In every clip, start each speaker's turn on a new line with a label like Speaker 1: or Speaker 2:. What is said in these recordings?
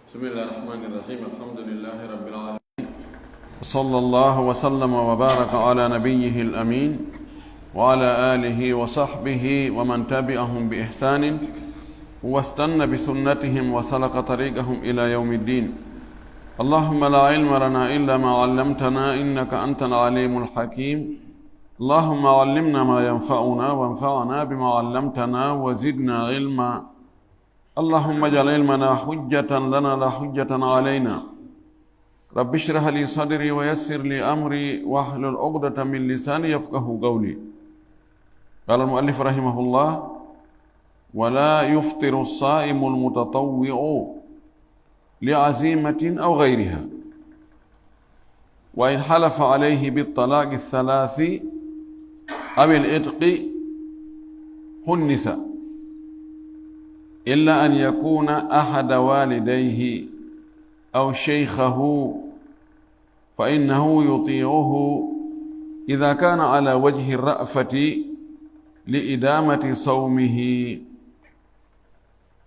Speaker 1: بسم الله الرحمن الرحيم الحمد لله رب العالمين صلى الله وسلم وبارك على نبيه الأمين وعلى آله وصحبه ومن تبعهم بإحسان واستنى بسنتهم وسلك طريقهم إلى يوم الدين. اللهم لا علم لنا إلا ما علمتنا إنك أنت العليم الحكيم. اللهم علمنا ما ينفعنا وانفعنا بما علمتنا وزدنا علما. اللهم اجعل علمنا حجة لنا لا حجة علينا. رب اشرح لي صدري ويسر لي أمري واحلل عقدة من لساني يفقه قولي. قال المؤلف رحمه الله: ولا يفطر الصائم المتطوع لعزيمة أو غيرها، وإن حلف عليه بالطلاق الثلاث أو العتق حنث، إلا أن يكون أحد والديه أو شيخه فإنه يطيعه إذا كان على وجه الرأفة لإدامة صومه.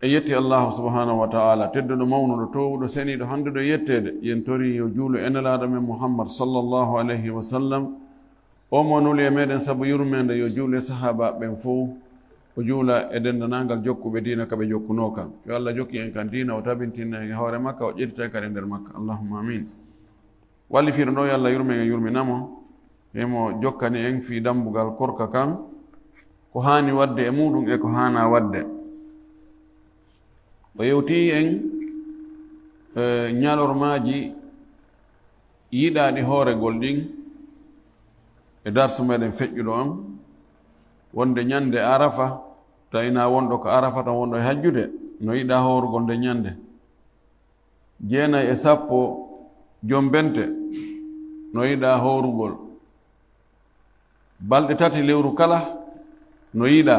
Speaker 1: يتي الله سبحانه وتعالى تدد مونو تو سني دو هاندو دو يتede yentori yo juulo enalaado men Muhammad sallallahu alayhi wa sallam o monuli e meden sabu yurmende yo juule sahaba ben fo o juula e dendanangal jokkuɓe diina kaɓe jokkuno kam. Yo Allah jokki en kan diina o tabintinna e hoore makka o ƴettita kadi nder makka, allahumma amin. Walli fiiɗo ɗo yo Allah yurmen e yurminamo emo jokkani en fi dambugal korka kan ko hani wadde e muɗum e ko hana wadde. O yewti en ñalormaji yiɗaɗi hooregol ɗin e darsu meɗen feƴƴuɗo on wonde ñande arafa, tawina wonɗo ko arafa tan wonɗo e hajjude no yiɗa horugol nde ñande. 9 e 10 jombente no yiɗa horugol. balɗe 3 lewru kala no yiɗa.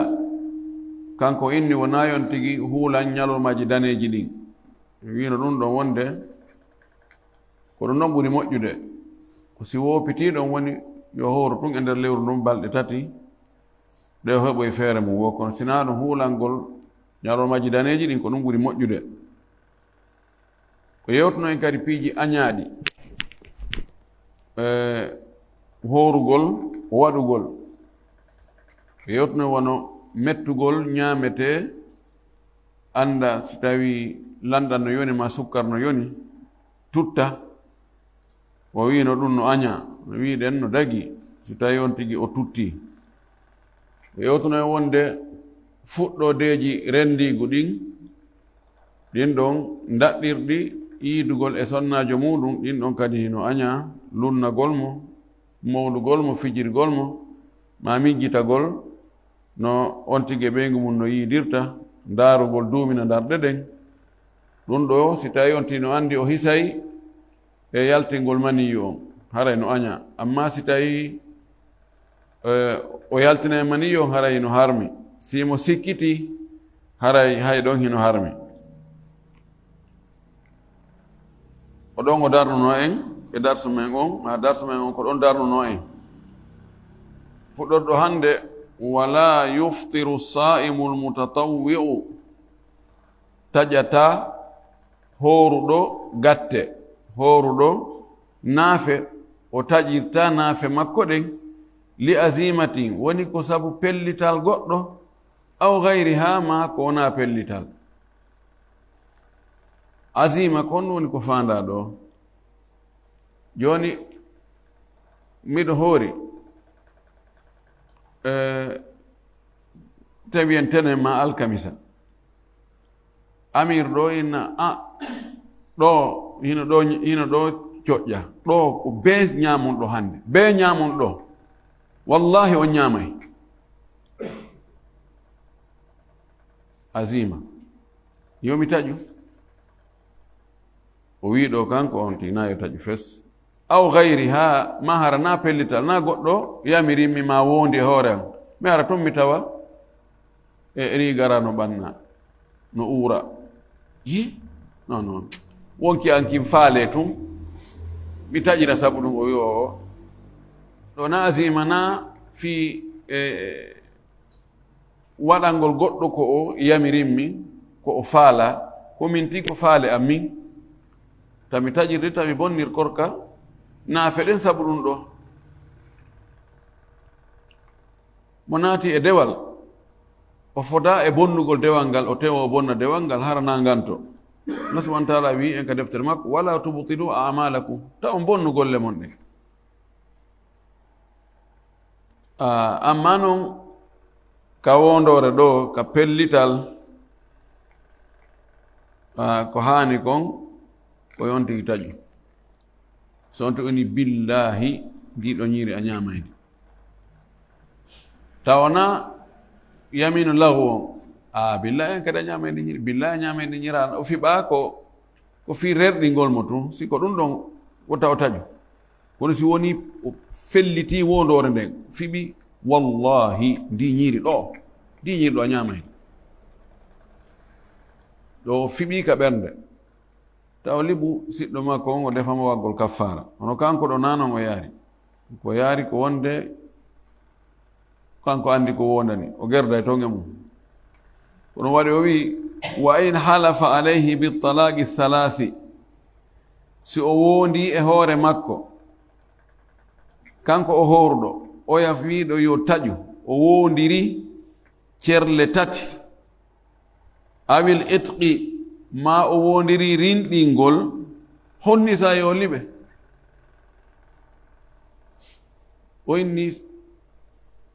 Speaker 1: kanko inni wona yon tigi huulan ñalormaji daneji ɗin. wino ɗum ɗon wonde ko ɗum ɗon ɓuri moƴƴude, ko si wopitiɗon woni yo horu ɗum e nder lewru ndun balɗe 3 ɗe o heɓoye feere mum wo. kono sina ɗum huulangol ñalormaji daneji ɗin ko ɗum ɓuri moƴƴude. ko yewtuno en kadi piiji añaaɗi horugol waɗugol. ko yewtuno wono mettugol ñaamete, anda si tawi lanɗan no yoni ma sukkar no yoni tutta. o wino ɗum no aña, no wiɗen no dagi si tawi on tigi o tutti. o yewtuno e wonde fuɗɗodeji rendigu ɗin ɗon daɗɗirɗi yiidugol e sonnajo muɗum ɗin ɗon kadi no aña. lunnagol mo, mawlugol mo, fijirgol mo, ma mijjitagol no on tigi ɓeygu mum no yiidirta, darugol duumina darɗe ɗen. ɗum ɗo si tawi on tino andi o hisay e yaltingol maniyu on haray no aña. amma si tawi o yaltina e maniyu on haray no harmi. simo sikkiti haray hay ɗon hino harmi. o ɗon o darnuno en e darsu men on, ma darsu men on ko ɗon darnuno en. fuɗɗorɗo hande: wala yuftiru saimu lmutatawwi'u, taƴata horuɗo gatte, horuɗo naafe, o taƴirta naafe makko ɗen li azimatin, woni ko sabu pellital goɗɗo, aw gayriha, ma ko wona pellital. azima kon woni ko fanda ɗo. joni miɗo hoori tawi en tenen ma alkamisa, amir ɗo ina ɗo hino ɗo coƴƴa ɗo ko be ñamon ɗo hande, be ñamon ɗo wallahi on ñamay. azima yomi taƴu. o wiɗo kanko on tina yo taƴu fes. aw gayri ha, ma hara na pellital, na goɗɗo yamirinmi ma wondi e hoore am, mi hara toon mi tawa e rigara no ɓanna no uura. yi non non, wonki an kim faale tum mi taƴira sabu ɗum. o wi o ɗo na azima na fi waɗangol goɗɗo ko o yamirinmi ko o faala, ko min ti ko faale am min tami taƴirde tami bonnir korka naafe ɗen sabu ɗum ɗo mo naati e dewal o foda e bonnugol dewal ngal o tewa o bonna dewal ngal harana nganto Allah subhanahu wa taala wi en ka deftere makko wala tubtilu a'malakum ta on bonnu golle mon ɗen amma noon ka wondore ɗo ka pellital ko haani kon ko yon tigi taƴu so on to woni billahi ndiɗo ñiiri a ñamaydi tawana yaminu lahu on billahi en kadi a ñamaydi ñiiri billahi a ñamaydi ñirana o fiɓa ko fi rerɗingol mo tun siko ɗum ɗon wota o taƴu kono si woni o felliti wondore nden fiɓi wallahi ndi ñiiri ɗo a ñamaydi ɗo fiɓi ka ɓernde taw liɓu siɗɗo makko on o defamo waggol kaffara hono kanko ɗo nanon o yaari ko wonde kanko andi ko wondani o gerda e tonge mum kono waɗi o wi wa in halafa alayhi bitalaqi halathi si o wondi e hoore makko kanko o horɗo o yafiiɗo yo taƴu o wondiri cerle tati awil itqi ma o wondiri rinɗingol honnita yo liɓe o inni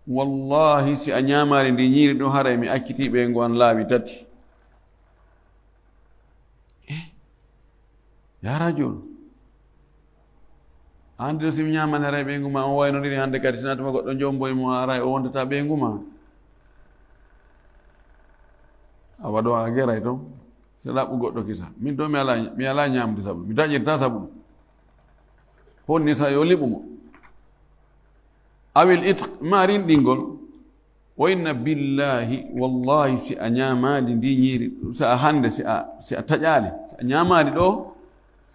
Speaker 1: wallahi si a ñamari ndi ñiiri ɗum haray mi akkitiɓe ngo an laawi tati ya rajul hande ɗo simi ñamani haray ɓeygu ma on waynodiri hande kadi sinatuma goɗɗo jomboye mo haray o wondata ɓeygu ma a waɗo a geray toon so laɓɓu goɗɗo kisa min ɗo mi ala ñamde sabu mi taƴirta sabu ɗum honni sa yo liɓumo awil itq ma rinɗingol wa inna billahi wallahi si a ñamadi ndi ñiiri sa a hande si a taƴali si a ñamadi ɗo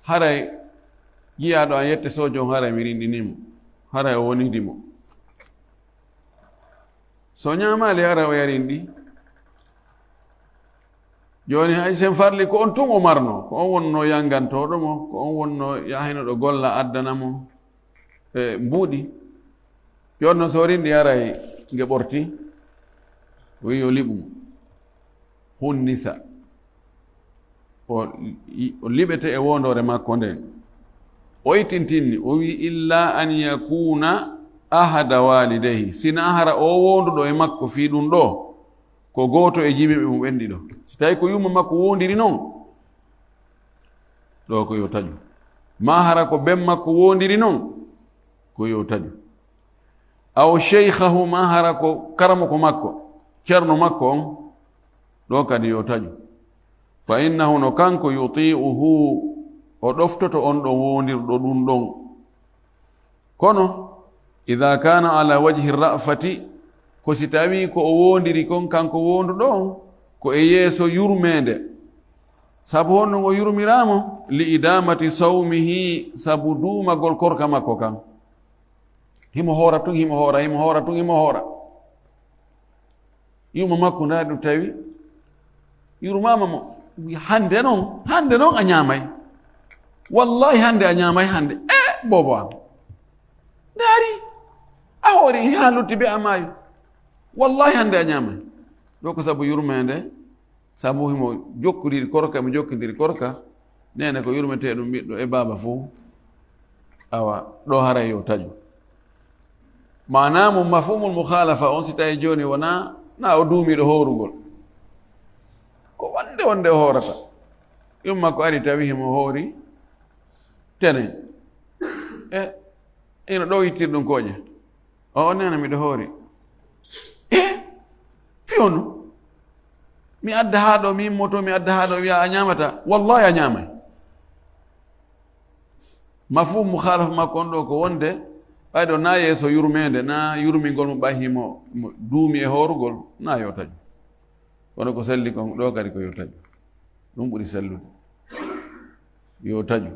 Speaker 1: haray jiyaɗo a yette sojon haray mi rinɗinimo haray o wonidimo so ñamali haray o yarinɗi joni hay sen farli ko on tun o marno ko on wonno yangantoɗomo ko on wonno yahinoɗo golla addanamo e mbuuɗi jonno so rinɗi haray nge ɓorti o wi yo liɓumo hunnitha o liɓete e wondore makko nden o ittintinni o wi illa an yakuna ahada walidayhi sina hara o wonduɗo e makko fi ɗum ɗo ko gooto e jimiɓe mum ɓenɗi ɗo si tawi ko yumma makko wondiri noon ɗo ko yo taƴu ma hara ko ben makko wondiri noon ko yo taƴu aw cheikhahu ma hara ko karamoko makko ceerno makko on ɗo kadi yo taƴu fa innahu no kanko yuti'uhu o ɗoftoto on ɗon wondirɗo ɗum ɗon kono ida kana ala wajhi ra'fati ko si tawi ko o wondiri kon kanko wonduɗo on ko e yeeso yurmede sabu honno ngo yurmiramo li idamati sawmihi sabu duumagol korka makko kan himo hoora tun himo hoora yuma makko nda ɗum tawi yurmama mo hande noon a ñamay wallahi hande a ñamay hande bobo am daari a hoori ha lutti be amayo wallahi hande a ñamay ɗo ko sabu yurmede sabu himo jokkudiri korka mi jokkidiri korka nene ko yurmete ɗum ɓiɗɗo e baba fo awa ɗo haray yo taƴu manamo mafhumul mukhalafa on si tawi joni wona na o duumiɗo horugol ko wonde o hoorata yumma ko ari tawi himo hoori tene ino ɗo yittir ɗum koƴe o nena miɗo hoori fiyonu mi adda ha ɗo mi immoto mi adda ha ɗo wiya a ñamata wallahi a ñamay mafhum mukhalafa makko on ɗo ko wonde ɓayɗo na yeeso yurmede na yurmingol mo ɓahimo mo duumi e horugol na yo taƴu kono ko selli kon ɗo kadi ko yo taƴu ɗum ɓuri sellude yo taƴu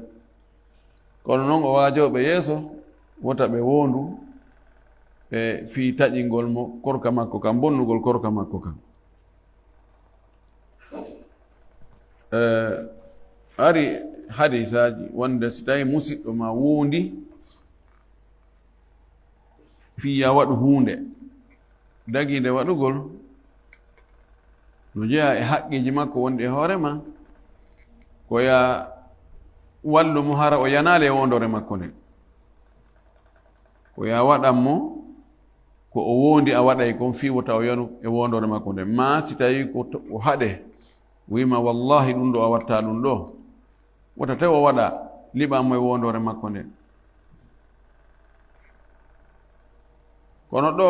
Speaker 1: kono noon o waajoɓe yeeso wota ɓe wondu e fii taƴingol mo korka makko kam bonnugol korka makko kam ari hadisaji wonde so tawi musidɗo ma wondi fiya waɗu hunde daguide waɗugol no jeeya e haqqiji makko wonɗi e hoorema ko ya wallu mo hara o yanale e wondore makko nden ko ya waɗanmo ko o wondi a waɗay kon fiwota o yanu e wondore makko nden ma si tawi ko o haɗe wima wallahi ɗum ɗo a watta ɗum ɗo wota tawi o waɗa liɓanmo e wondore makko nden kono ɗo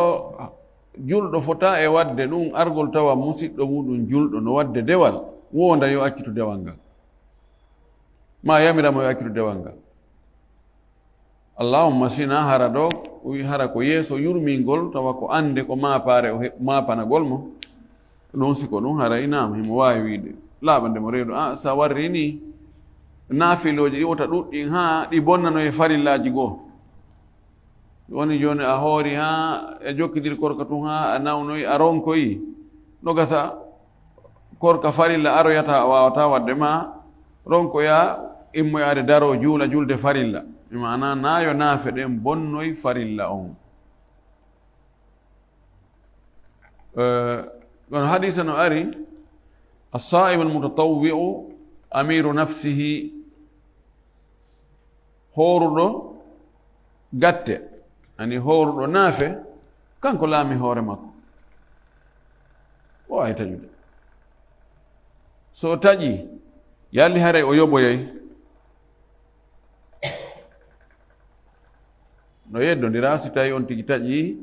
Speaker 1: julɗo fota e wadde ɗum argol tawa musidɗo muɗum julɗo no wadde dewal wonda yo accitu dewal ngal ma yamiramo yo accitu dewal ngal allahumma sina hara ɗo hara ko yeeso yurmingol tawa ko ande ko mapare o mapanagol mo ɗon siko ɗum hara inama himo wawi wiide laaɓande mo reeɗo sa warri ni naafiloji ɗi wota ɗuɗɗin ha ɗi bonnano e farillaji goo woni joni a hoori ha e jokkidir korka tun ha a nawnoyi a ronkoyi no gasa korka farilla aroyata a wawata wadde ma ronkoya immoyaade daro juula julde farilla mana nayo naafe ɗen bonnoyi farilla on ɗon hadisa no ari as-sa'im al-mutatawwi'u amiru nafsihi horuɗo gatte ani horuɗo naafe kanko laami hoore makko o wawi taƴude so taƴi yalli haray o yoɓoyay no yeddodira si tawi on tigi taƴi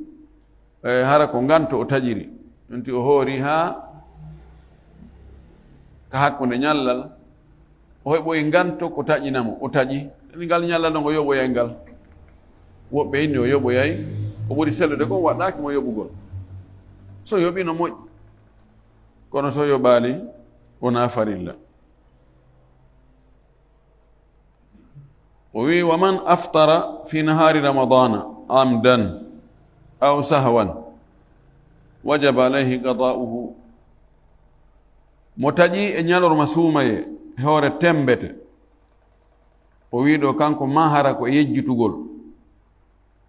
Speaker 1: hara ko ganto o taƴiri ɗonti o hoori ha ka hakkunde ñallal o heɓoyi ganto ko taƴinamo o taƴi ngal ñallal ɗon o yoɓoyay ngal woɓɓe inni o yoɓoyay o ɓuri sellude ko waɗɗaki mo yoɓugol so yoɓi no moƴƴi kono so yoɓali wona farilla o wi wa man aftara fi nahari ramadana amdan aw sahwan wajaba alayhi qada'uhu mo taƴi e ñalorma suumaye hoore tembete o wi ɗo kanko ma hara ko yejjutugol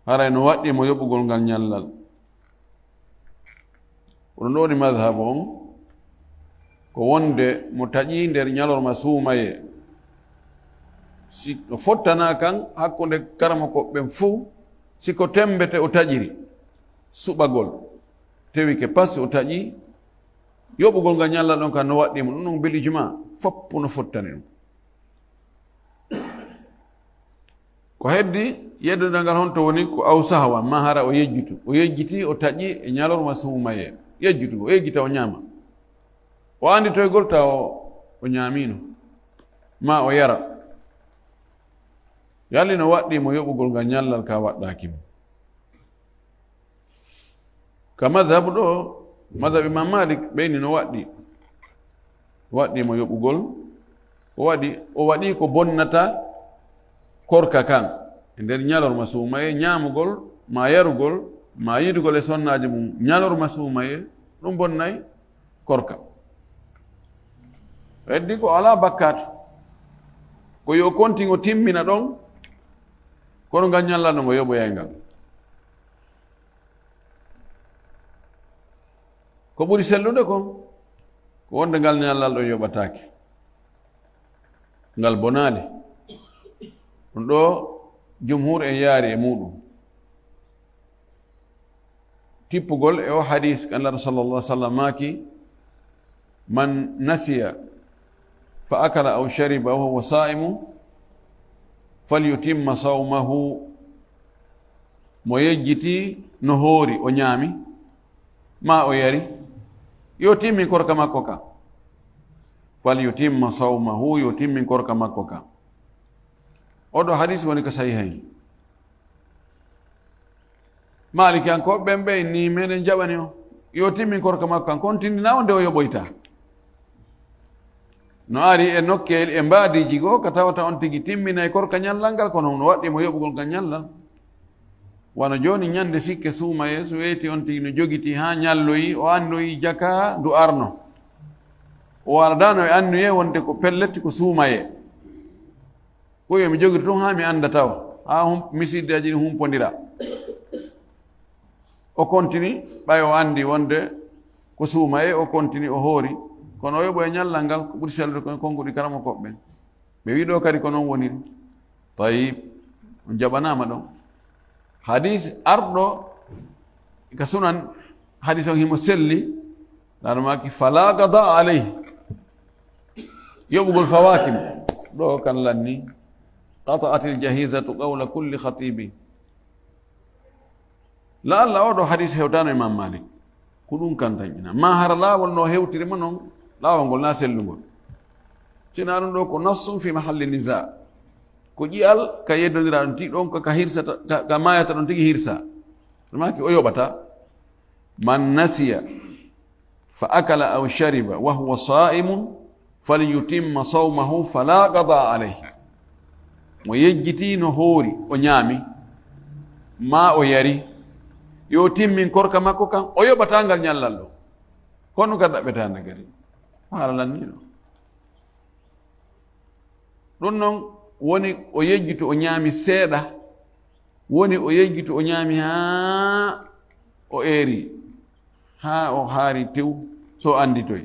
Speaker 1: haray no waɗɗimo yoɓugol ngal ñallal oɗon ɗo woni madhab on ko wonde mo taƴi nder ñalorma suumaye si no fottana kan hakkunde karama koɓɓen fuu siko tembete o taƴiri suɓagol tewike pas o taƴi yoɓugol ngal ñallal ɗon kan no waɗɗimo ɗum ɗon bil ijma foppu no fottani ɗum ko heddi yeddudal ngal honto woni ko aw sahwa ma hara o yejjutu o yejjiti o taƴi e ñalorma suumaye yejjutugo o yejjita o ñaama o andi toygol taw o ñaamino ma o yara yalli no waɗɗimo yoɓugol ngal ñallal ka waɗɗakimo ka madhabu ɗo madhab imam malik ɓeyni no waɗɗimo yoɓugol o waɗi ko bonnata korka kan e nder ñalorma suumaye ñaamugol ma yarugol ma yidugol e sonnaji mum ñalorma suumaye ɗum bonnay korka heddi ko ala bakkatu ko yo kontingo timmina ɗon kono ngal ñallal ɗo ngo yoɓoyay ngal ko ɓuri sellude ko wonde ngal ñallal ɗo yoɓatake ngal bonali ɗum ɗo jumhur en yaari e muɗum tippugol e o hadis kanlaɗo sallallah sallam maki man nasiya fa akala aw shariba wa huwa sa'imu falyutimma sawmahu mo yejjiti no hoori o ñaami ma o yari yo timmin korka makko ka falyutimma sawmahu yo timmin korka makko ka oɗo hadis woni ko sahihayn maliki an ko ɓen ɓe ni meɗen jaɓani o yo timmin korka makko kan kon tindina o nde o yoɓoyta no ari e nokkel e mbaadiji goo ka tawata on tigi timminay korka ñallal ngal kono no waɗɗimo yoɓugol ngal ñallal wano joni ñande sikke suumaye so weyti on tigi no jogiti ha ñalloyi o annoyi jaka ndu arno o waradano e annuye wonde ko pelletti ko suumaye ko yomi jogiri tun ha mi anda taw ha misiddaji ni humpodira o continue ɓay o andi wonde ko suuma o continue o hoori kono o yoɓo e ñallal ngal ko ɓuri sellude kon konkuɗi karama koɓe ɓen ɓe wiɗo kadi ko noon woniri tayib on jaɓanama ɗon hadis arɗo ka sunan hadis on himo selli ɗanomaki fala gada alayhi yoɓugol fawakim ɗo kan lanni qata'at aljahizatu qawla kulli khatibi la allah oɗo hadis hewtano imam malik ko ɗum kan tañina ma hara laawol no hewtirima noon laawol ngol na sellugol sina ɗum ɗo ko nassum fi mahalli nisa ko ƴiyal ka yeddodira ɗum tigi ɗon ka hirsata ka mayata ɗon tigi hirsa ɗumaki o yoɓata man nasiya fa akala aw shariba wa huwa sa'imun falyutimma sawmahu fala qada alayhi mo yejjiti no hoori o ñaami ma o yari yo timmin korka makko kan o yoɓata ngal ñallal ɗo hono ka ɗaɓɓetande gari haala lanniɗo ɗum noon woni o yejjito o ñaami seeɗa woni o yejjito o ñaami ha o eeri ha o haari tew so anditoy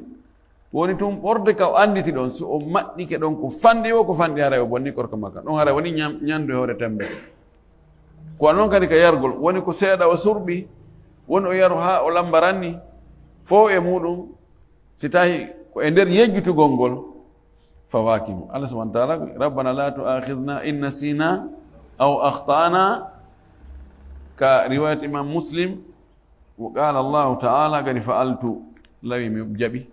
Speaker 1: woni tun ɓorde ka o anditi ɗon so o maɗɗike ɗon ko fanɗi o ko fanɗi haray o bonni korka makka ɗon haray woni ñandu e hoore tembe ko noon kadi ka yargol woni ko seeɗa o surɓi woni o yaru ha o lambaranni fo e muɗum si tawi ko e nder yejjitugol ngol fawakimu allah subahana taala rabbana la tuakhidna in nasina aw akhtana ka riwayat imam muslim wa qala allahu taala kadi fa'altu lawi mi jaɓi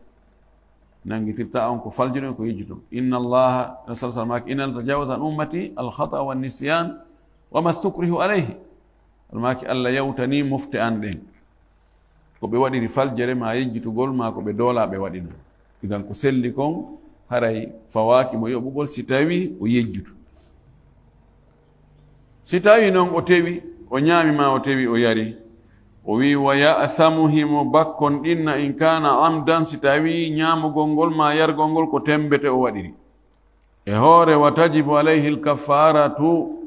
Speaker 1: nangitirta on ko faljino ko yejjuto inna allaha rasul sallamaki inna tajawaza an ummati alkhata wa nisyan wa ma stukrihu alayhi almaki allah yawtani mofte an ɗen ko ɓe waɗiri faljere ma yejjitugol ma ko ɓe doola ɓe waɗino idan ko selli kon haray fawaki mo yoɓugol si tawi o yejjutu si tawi noon o tewi o ñaami ma o tewi o yari o wi wa ya'thamu himo bakkon ɗinna in kana amdan si tawi ñaamugol ngol ma yargol ngol ko tembete o waɗiri e hoore wa tajibu alayhi lkaffaratu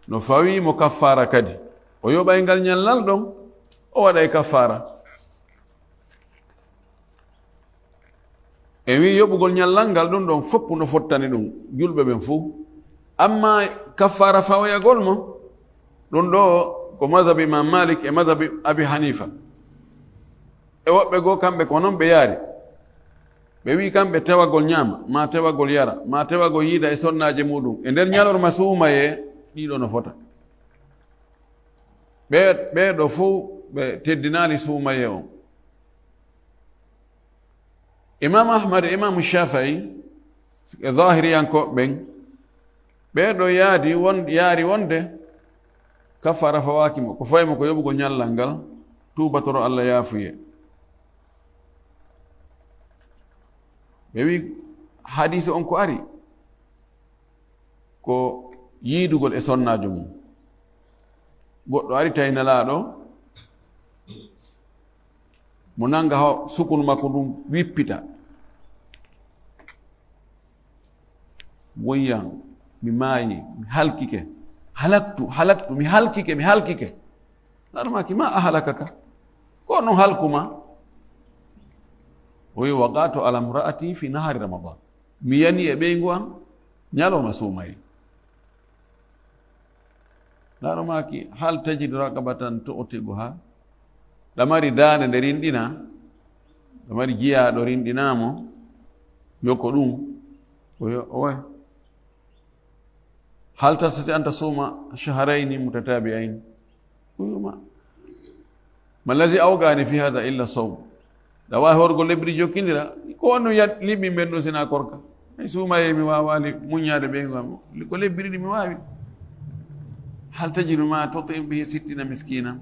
Speaker 1: no fawi mo kaffara kadi o yoɓay ngal ñallal ɗon o waɗay kaffara e wi yoɓugol ñallal ngal ɗum ɗon fopp no fottani ɗum julɓe ɓen fuu amma kaffara fawoyagol mo ɗum ɗo ko madhabe imam malik e madhabe abi hanifa e woɓɓe goo kamɓe ko noon ɓe yaari ɓe wi kamɓe tewagol ñaama ma tewagol yara ma tewagol yiida e sonnaje muɗum e nder ñalorma suumaye ɗiɗo no fota ɓeɗo fuu ɓe teddinali suumaye on imam ahmad e imamu shafai e zahiriyankoɓe ɓen ɓeɗo yaari wonde kaffara fawakimo ko faymo ko yoɓugo ñallal ngal tubatoro allah yaafuye ɓe wi hadise on ko ari ko yiidugol e sonnajo mum goɗɗo ari tawi nelaɗo mo nanga sukunu makko ɗum wippita woyyan mi maayi mi halkike halaktu mi halkike ɗanmaki ma a halakaka ko non halkuma o wi waqatu ala mraati fi nahari ramadan mi yani e ɓeygu am ñalowma suumayi ɗanmaki hal tajidu raqabatan tu'tigu ha ɗamari daande nde rinɗina ɗamari jiyaɗo rinɗinamo yoko ɗum owe hal tastati an tasuma shahrayni mutatabi'ain uyuma ma allazi awgani fi hada illa sawm ɗa wawi horgo lebri jokkidira ko wonno liɓɓi ɓen ɗo sina korka ay suumaye mi wawali muñade ɓeygu am ko lebbiri ɗi mi wawi hal tajidu ma tutim bihi sittina miskina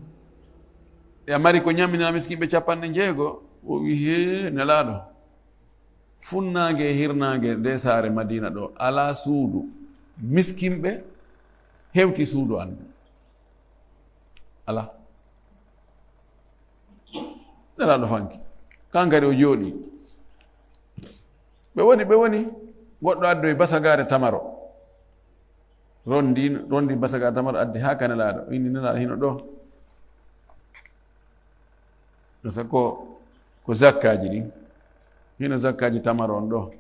Speaker 1: e a mari ko ñamminana miskiɓe 50 o wi he nelaɗo funnage e hirnage nde saare madina ɗo ala suudu miskinɓe hewti suudu andu ala nelaɗo fanki kankadi o jooɗi ɓe woni goɗɗo addo e basagare tamaro rondi basaga tamar addi ha kanelaɗo inni nelaɗo hino ɗo ɗo sakko ko zakkaji ɗin hino zakkaji tamar on ɗo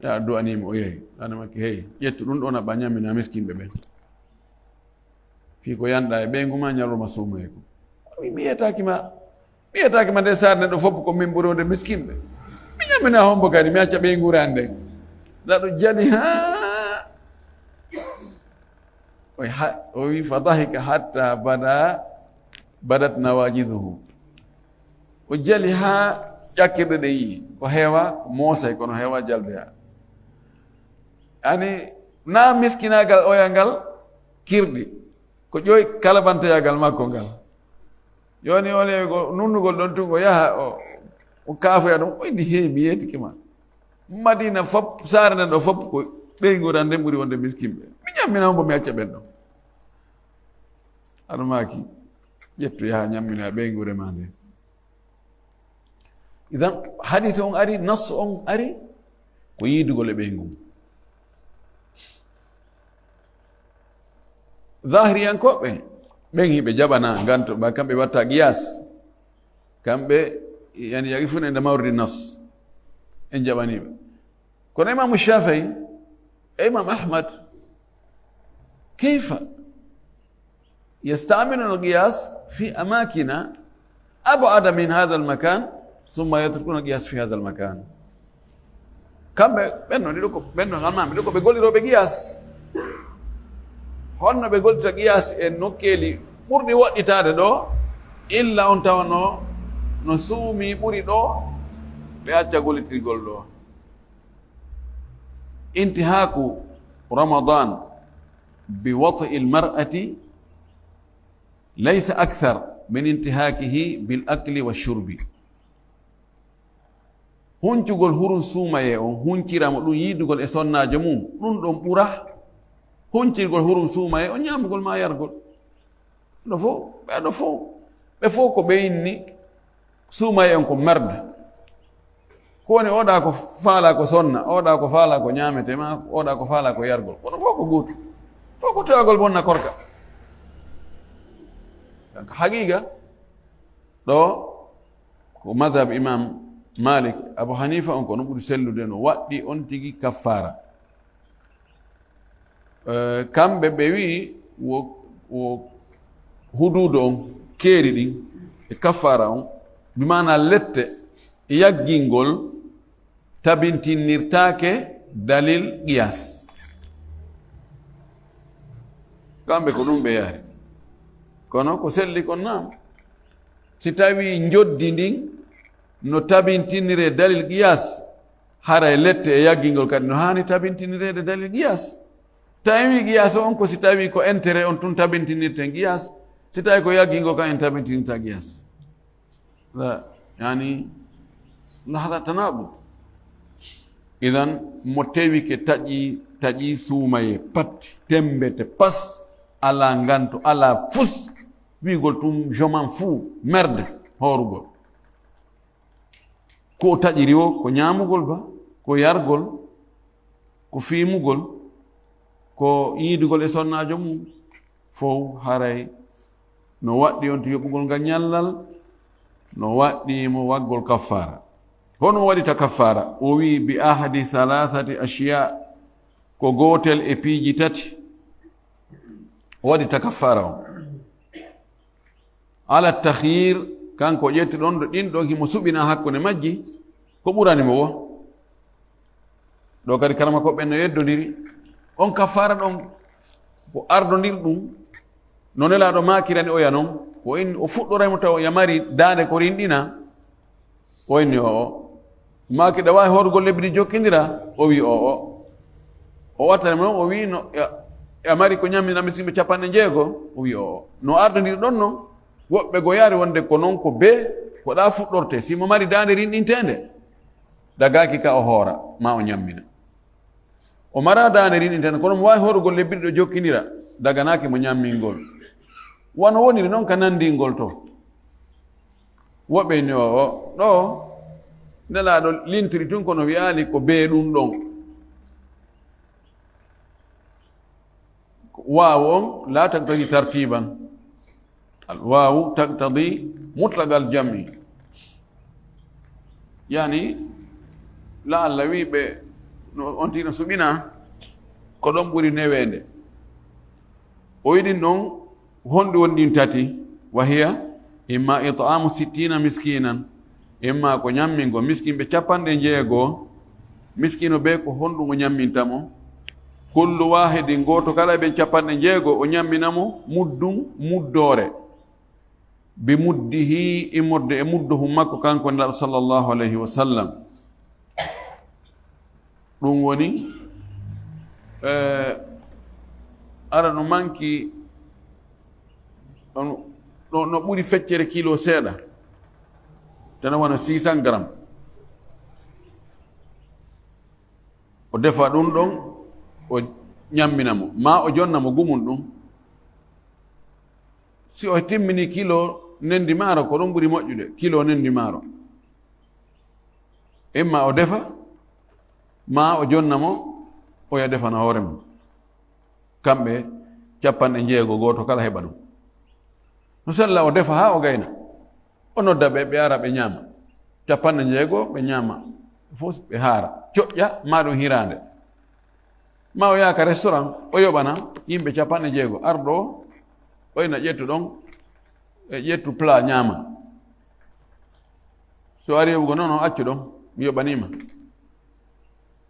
Speaker 1: ya du'animo o yehi anamakki hey ƴettu ɗum ɗo na ɓa ñammina miskinɓe ɓen fi ko yanɗa e ɓeyguma ñalruma suumaye ko mi ɓiyetakima nde sar neɗɗo fof ko min ɓuri wonde miskinɓe mi ñammina hombo kadi mi acca ɓeygure an nden naɗo jani ha o wi fa dahika hatta badat nawajiduhu o jali ha ƴakkirɗe ɗe yii ko heewa ko moosay kono heewa jaldeya ani na miskinagal oya ngal kirɗi ko ƴoy kalabantoyagal makko ngal joni o lewi ko nunnugol ɗon tun o yaha o kaafoya ɗum oyndi heewi mi yeetikima madina fop saare nden ɗo fop ko ɓeygure nden ɓuri wonde miskinɓe mi ñamminamo bo mi acca ɓen ɗo aɗa maaki ƴettu yaha ñammina ɓeygure ma nde idan hadith on ari nas on ari ko yiidugol e ɓeygum zahiriyankoɓe ɓen hiɓe jaɓana ganto ɓa kamɓe watta qiyas kamɓe yani yaqifuna inde mawridi nas en jaɓaniɓe kono imamu shafii e imam ahmad kayfa يستعملون القياس في أماكن أبعد من هذا المكان ثم يتركون القياس في هذا المكان كم بينو غالمان بيدوكو بيقول رو بقياس هون بيقول تقياس إنه كيلي برني وقت تاره دو إلا أنت ونو نسومي بري دو بيأتى قولي تقول دو انتهاك رمضان بوطئ المرأة ليس أكثر من انتهاكه بالأكل والشرب huncugol hurun suumaye on hunciramo ɗum yiidugol e sonnajo mum ɗum ɗon ɓura huncirgol hurun suumaye on ñamugol ma yargol ɗo fof ɓeɗo fof ɓe fof ko ɓeyinni suumaye on ko merde ko woni oɗa ko faala ko sonna oɗa ko faala ko ñamete ma oɗa ko faala ko yargol kono fof ko gootu fof ko tewagol bonna korka donc haqiqa ɗo ko madhab imam Malik Abu Hanifa on ko no ɓuri sellude no waɗɗi on tigi kaffara kamɓe ɓe wi wo hududo on keeri ɗin e kaffara on bimana lette yaggingol tabintinnirtake dalil qiyas kamɓe ko ɗum ɓe yaari kono ko selli kon nam si tawi joddi ndin no tabintinire dalil qiyas hara e lette e yaggingol kadi no hani tabintinirede dalil qiyas tawi qiyas on ko si tawi ko intérêt on tun tabintinirten qiyas si tawi ko yaggingol kan en tabintinirta qiyas la yani lahada tanabud idan mo tewi ke taƴi suumaye pat tembete pas ala nganto ala fus wigol tum je m'en fous merde horugol ko taƴiri o ko ñamugol ba ko yargol ko fiimugol ko yiidugol e sonnajo mum fof haray no waɗɗi on to yoɓugol ngal ñallal no waɗɗimo waggol kaffara hono waɗita kaffara o wi bi ahadi thalathati ashiya ko gotel e piiji tati waɗita kaffara o ala tahyir kanko ƴetti ɗon ɗo ɗin ɗo himo suɓina hakkunde majji ko ɓuranimo wo ɗo kadi karama koɓɓe no yeddodiri on kaffara ɗon ko ardodir ɗum no nelaɗo makirani oya noon ko inni o fuɗɗoraymo taw yamari dande ko rinɗina o inni o makiɗa wawi horugol lebbi jokkidira o wi o wattanemo noon o wi no yamari ko ñammina miskimɓe 60 o wi o no ardodir ɗon noon woɓɓe go yaari wonde ko noon ko be ko ɗa fuɗɗorte simo mari dande rinɗintende dagaki ka o hoora ma o ñammina o mara dande rinɗintende kono mo wawi horugol lebbiɗi ɗo jokkidira daganaki mo ñammingol wono woniri noon ka nandingol to woɓɓe ni o ɗo nelaɗo lintiri tun kono wiyali ko be ɗum ɗon واو لا تقتضي ترتيبا، الواو تقتضي مطلق الجمع، يعني لعل ويɓe no on tino suɓina ko ɗon ɓuri newede. O yiɗin ɗon honɗi wonɗin tati, wa hiya imma it'amu 60 miskinan, imma ko ñammingo miskinɓe 60, miskino be ko honɗum o ñammintamo, kullu wahidin goto kala ɓe 60 o ñamminamo muddore bi muddihi immorde e mudduhum makko kanko nelaɗo sallllahu alayhi wa sallam. ɗum woni ara no manki no ɓuri feccere kilo seeɗa tana wona 600 grammes, o defa ɗum ɗon o ñamminamo ma o jonnamo gumum ɗum. Si o timmini kilo nendi maaro ko ɗon ɓuri moƴƴude, kilo nendi maaro, imma o defa ma o jonnamo o ya defana hoore mum. Kamɓe 60 goto kala heɓa ɗum. No sella o defa ha o gayna, o nodda ɓe ara ɓe ñaama 60 ɓe ñaama fof ɓe haara coƴƴa ma ɗum hirande, ma o yaaka restaurant o yoɓana yimɓe 60 arɗo o ina ƴettu ɗon e ƴettu plat ñaama. So ari yoɓugo noon accu ɗon mi yoɓanima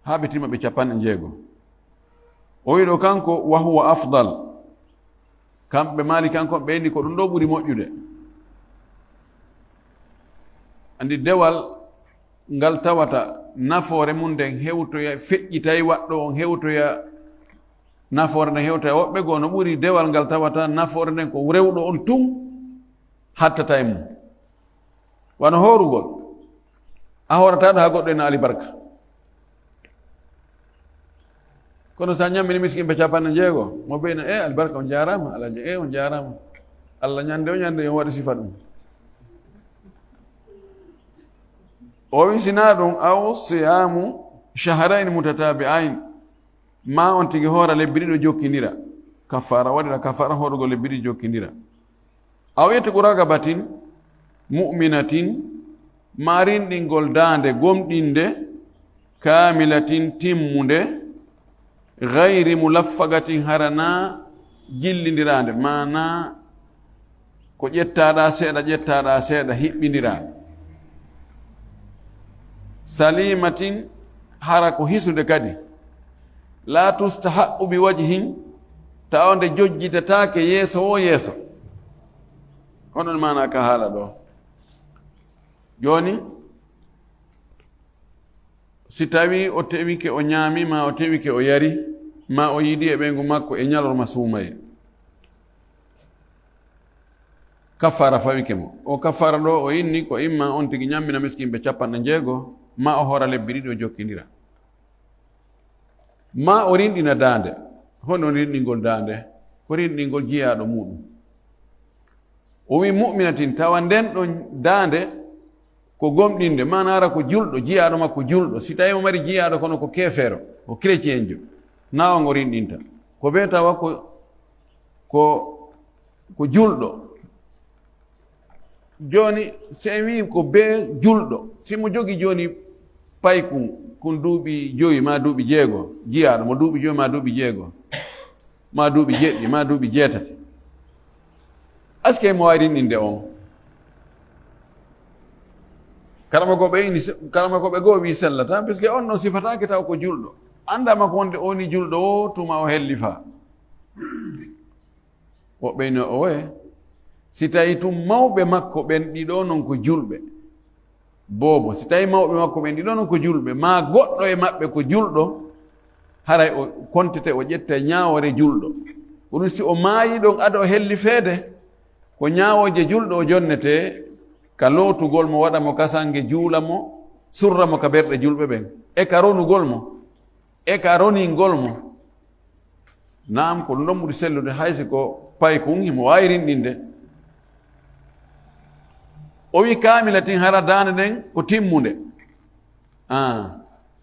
Speaker 1: ha ɓe tima ɓe 60. O wiɗo kanko wa huwa afdal, kamɓe maali kanko ɓe indi ko ɗum ɗo ɓuri moƴƴude. Andi dewal ngal tawata nafoore mum nden hewtoya feƴƴitay waɗɗo on hewtoya nafoore nden hewtoya woɓɓe goo no ɓuri dewal ngal tawata nafoore nden ko rewɗo on tun hattatay mum. Wano horugol a horataɗo ha goɗɗo ena alibarka, kono sa ñammini miskinɓe 60 mo ɓeyna alibarka on jarama alaji on jarama Allah ñande o ñande yon waɗi sifa ɗum. O wi sina ɗum aw siyamu shahrain mutatabi'ain, ma on tigi hoora lebbi ɗiɗo jokkindira, kafara waɗira kafara horugo lebbi ɗiɗi jokkindira. Aw yettigu ragabatin mu'minatin, ma rinɗingol dande gomɗinde, kamilatin timmunde, gayri mulaffagatin harana jillindirande, mana ko ƴettaɗa seeɗa hiɓɓindirade, salimatin hara ko hisude kadi, la tustahaɓu bi wajhin tawde jojjitatake yeeso o yeeso. Onon mana ka haala ɗo joni, si tawi o tewike o ñaami ma o tewike o yari ma o yiidi e ɓeygu makko e ñalorma suumaye, kaffara fawike mo. O kaffara ɗo o inni ko imma on tigi ñammina miskinɓe 60 ma o hoora lebbi ɗiɗi o jokkindira, ma o rinɗina dande. Hono rinɗingol dande ko rinɗingol jiyaɗo muɗum. O wi mu'minatin, tawa nden ɗon dande ko gomɗinde, manara ko julɗo, jiyaɗo makko julɗo. Si tawi mo mari jiyaɗo kono ko kefeero, ko chrétien jo, na on o rinɗinta. Ko ɓe tawa ko julɗo. Joni se wi ko be julɗo, simo jogi joni paykum kun duuɓi 5 ma duuɓi 6, jiyaɗo mo duuɓi 5 ma duuɓi 6 ma duuɓi 7 ma duuɓi 8, aske mo wawi rinɗinde on. kalama ko ɓe goo wi sellata, puisque on ɗon sifatake taw ko julɗo, andama ko wonde oni julɗo o tuma o helli fa. Woɓɓeyno owe si tawi tum mawɓe makko ɓen ɗiɗo non ko julɓe, boobo si tawi mawɓe makko ɓen ɗiɗo non ko julɓe, ma goɗɗo e maɓɓe ko julɗo, haray o kontete o ƴetta ñawore julɗo. Ɗum si o maayi ɗon ada o helli feede, ko ñawoje julɗo o jonnete ka lootugol mo, waɗa mo kasange, juula mo, surra mo ka berɗe julɓe ɓen, e ka ronugol mo, e ka roningol mo. Naam, ko ɗum ɗon ɓuri sellude haysi ko pay kun himo wawi rinɗinde. O wi kamilatin hara dande nden ko timmude.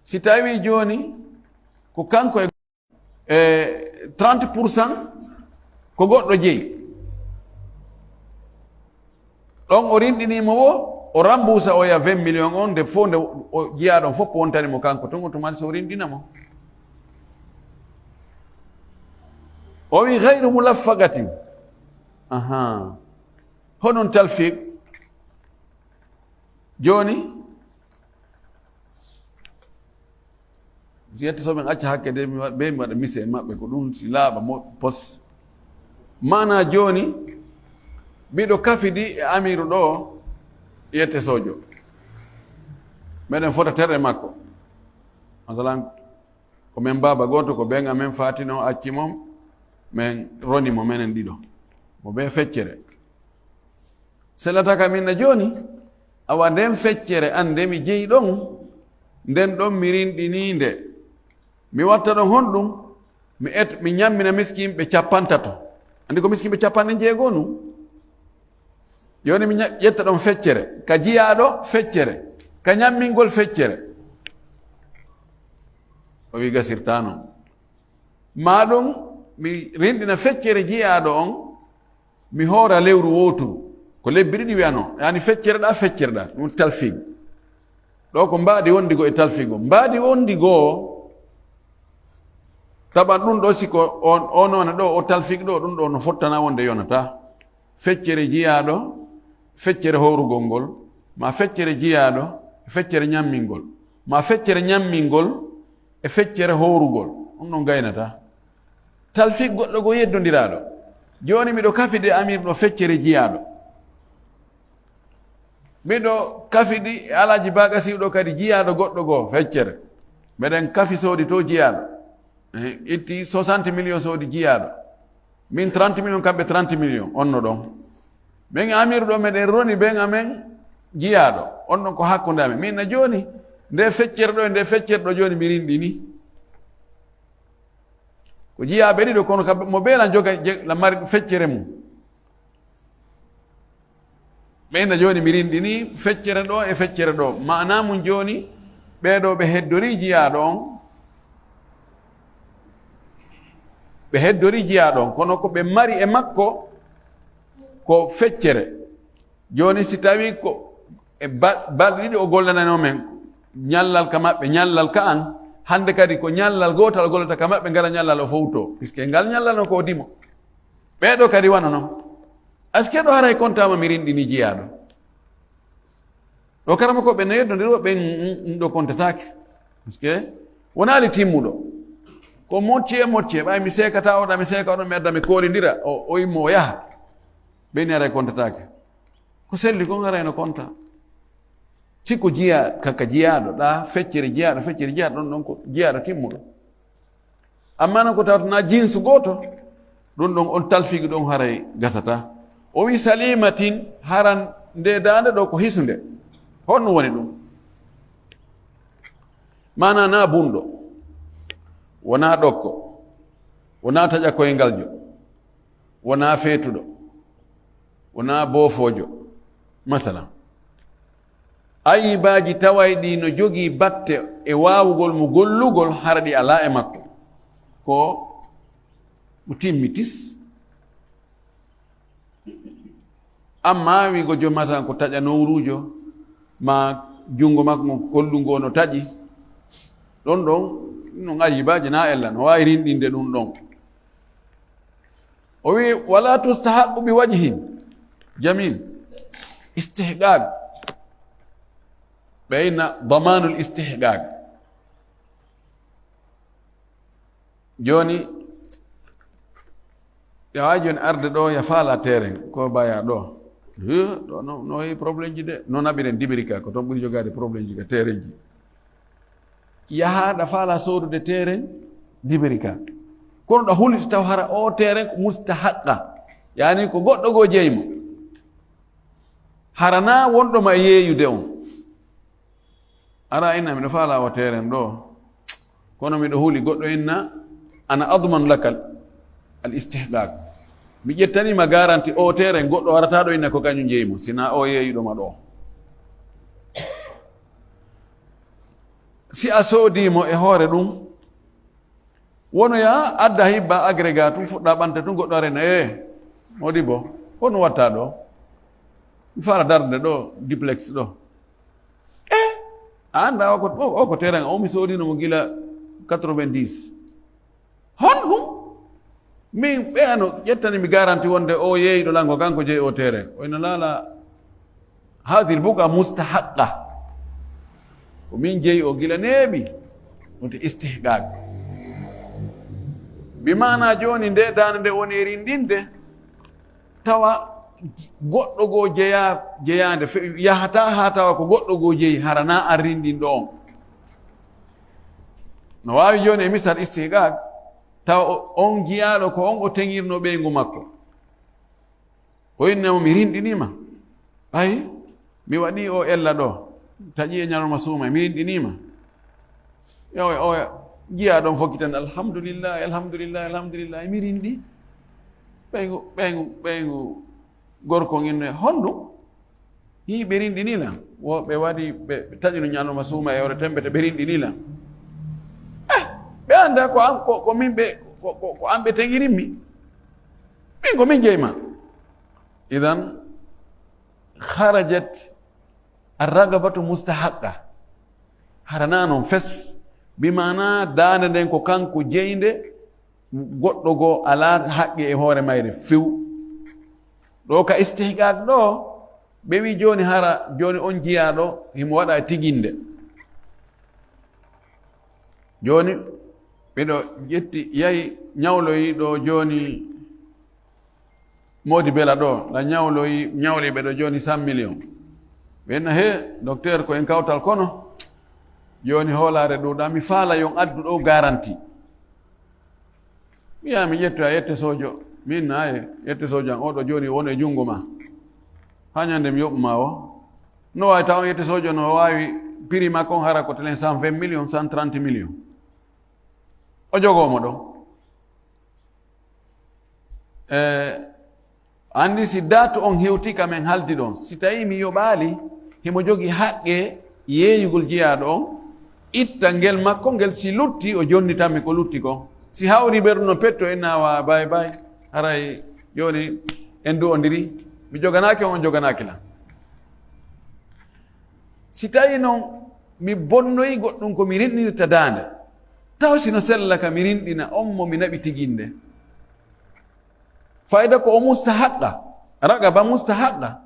Speaker 1: Si tawi joni ko kanko e 30% ko goɗɗo jeyi ɗon o rinɗinimo o rambusa o ya 20 million on nde fof nde o jiya ɗon fof wontani mo kanko ton automati so o rinɗinamo o wi gayru mulaffagatin honon talfiq joni yetta soɓen acca hakke de ɓe mi waɗa mise maɓɓe ko ɗum si laaɓa pos mana joni mbiɗo kafidi e amiru ɗo yette sojo meɗen fota terre makko masalan ko men baba goto ko ɓen amen fatino acci mom min ronimo menen ɗiɗo mo ɓe feccere selataka minna joni awa nden feccere an nde mi jeyi ɗon nden ɗon mi rinɗininde mi watta ɗon honɗum mi ñammina miskimɓe 50 andi ko miskimɓe 50 nu joni mi ƴetta ɗon feccere ka jiyaɗo feccere ka ñammingol feccere o wi gasirtano ma ɗum mi rinɗina feccere jiyaɗo on mi hoora lewru woturu ko lebbi ɗiɗi wiyano yani feccere ɗa ɗum talfigo ɗo ko mbaadi wondigo e talfigo mbaadi wondigo taɓan ɗum ɗo siko o noone ɗo o talfiq ɗo ɗum ɗo no fottana wonde yonata feccere jiyaɗo feccere howrugol ngol ma feccere jiyaɗo feccere ñammingol ma feccere ñammingol e feccere howrugol ɗum ɗon gaynata talfiq goɗɗo go yeddodiraɗo joni miɗo kafide amir ɗo feccere jiyaɗo miɗo kafidi alaji bagasiɗo kadi jiyaɗo goɗɗo goo feccere meɗen kafi soodi to jiyaɗo itti 60 million soodi jiyaɗo min 30 million kamɓe 30 million onno ɗon min amiru ɗo meɗen roni ɓen amen jiyaɗo on ɗon ko hakkude amen min na joni nde feccere ɗo e nde feccere ɗo joni mi rinɗini ko jiyaɓe ɗiɗo kono kamɓe mo ɓeena joga la mari feccere mum ɓeyna joni mi rinɗini feccere ɗo e feccere ɗo mana mum joni ɓeɗo ɓe heddori jiyaɗo on ɓe heddori jiyaɗo on kono ko ɓe mari e makko ko feccere joni si tawi ko e balɗe ɗiɗi o gollanano men ñallal ka maɓɓe ñallal ka an hande kadi ko ñallal gotal gollata ka maɓɓe ngala ñallal o fowto puisque ngal ñallal no ko dimo ɓeɗo kadi wana noon aske ɗo haray contama mi rinɗini jiyaɗo ɗo karama ko ɓe no yeddodiro ɓe ɗo contatake puisque wonali timmuɗo ko mocce ɓay mi sekata oɗa mi seka oɗon mi adda mi kolidira o yimmo o yaha ɓeyni haray contatake ko selli kon harayno conta sikko jiya kaka jiyaɗo ɗa feccere jiyaɗo ɗon ɗon ko jiyaɗo timmuɗo amma noon ko tawtana jinsu goto ɗum ɗon on talfigi ɗon haray gasata o wi salimatin haran nde dande ɗo ko hisude honno woni ɗum mana na bunɗo wona ɗokko wona taƴa koyngaljo wona feetuɗo wona boofojo masalan ayibaji tawayɗi no jogii batte e waawugol mo gollugol hara ɗi ala e makko ko mo timmitis amma wigo jom masalan ko taƴa nowrujo ma junngo makko mo kollungo no taƴi ɗon ɗon non ayibaji na ella no wawi rinɗinde ɗum ɗon o wi wala tustahaqqu bi wajhin jamil istihqaq ɓeyna damanul istihqaq joni yawa joni arde ɗo ya faala terrain ko baya ɗo ɗo no heewi probléme ji de no naɓiren dibirika ko toon ɓuri jogade probléme ji ka terrain ji yahaɗa faala soodude terrain dibirika kono ɗa huliti taw hara o terrain ko mustahaqqa yani ko goɗɗo goo jeymo harana wonɗoma e yeeyude on ara inna miɗo faala o terrain ɗo kono miɗo huuli goɗɗo inna ana adman laka al istihqaq mi ƴettanima garanti o terrain goɗɗo warata ɗo inna ko kañum jeymo sina o yeeyuɗoma ɗo si a soodimo e hoore ɗum wono ya adda hibba agrégat tum fuɗɗa ɓanta tum goɗɗo arena modi bo hono watta ɗo mi fara darde ɗo duplex ɗo a anda o ko terrain o mi sodinomo gila 90 hon ɗum min ɓeyano ƴettani mi garanti wonde o yeeyiɗo lango kanko jeeyi o terrain oyno laala hadil buka mustahaqqa ko min jeeyi o gila neeɓi wonte istihqaq bimana joni nde dande nde woni e rindinde tawa goɗɗo goo jeyande yahata ha tawa ko goɗɗo goo jeeyi harana an rindinɗo on no wawi joni e misal istihqaq tawa on jiyaɗo ko on o teŋirno ɓeygu makko o innemo mi rinɗinima ay mi waɗi o ella ɗo taƴi e ñaloma suuma mi rinɗinima o jiya ɗon fokkitan alhamdulillah mi rinɗi ɓeygu gorko inno honɗum ɓe rinɗinila woɓe waɗi ɓe taƴino ñaloma suuma e ore temɓete ɓe rinɗinila ɓe anda ko an ɓe teŋirinmi min ko min jeyma idan harajat arragabatu mustahaqqa harana noon fes bimana dande nden ko kanko jeynde goɗɗo goo ala haqqi e hoore mayre few ɗo ka istihqaq ɗo ɓe wi joni hara joni on jiyaɗo himo waɗa tiginde joni ɓeɗo ƴetti yahi ñawloyi ɗo joni modi bela ɗo ɗa ñawli ɓeɗo joni 100 millions ɓenna docteur ko en kawtal kono joni hoolare ɗuɗa mi faala yon addu ɗo garanti wiya mi ƴettoya yette sojo min naye yette sojo an oɗo joni won e jungo ma ha ñande mi yoɓuma o no wawi taw yette sojo no wawi prix makko on hara ko telen 120 millions 130 millions o jogomo ɗo andi si date on hewti kamen haldi ɗon si tawi mi yoɓali himo jogi haqqe yeeyugol jiyaɗo on itta ngel makko ngel si lutti o jonnitanmi ko lutti ko si hawri ɓerɗu no petto en nawa bay haray joni en du ondiri mi joganaki on joganaki la si tawi noon mi bonnoyi goɗɗum ko mi rinɗinirta dande taw sino sella ka mi rinɗina on mo mi naɓi tiginde fayda ko o mustahaqqa ragaba mustahaqqa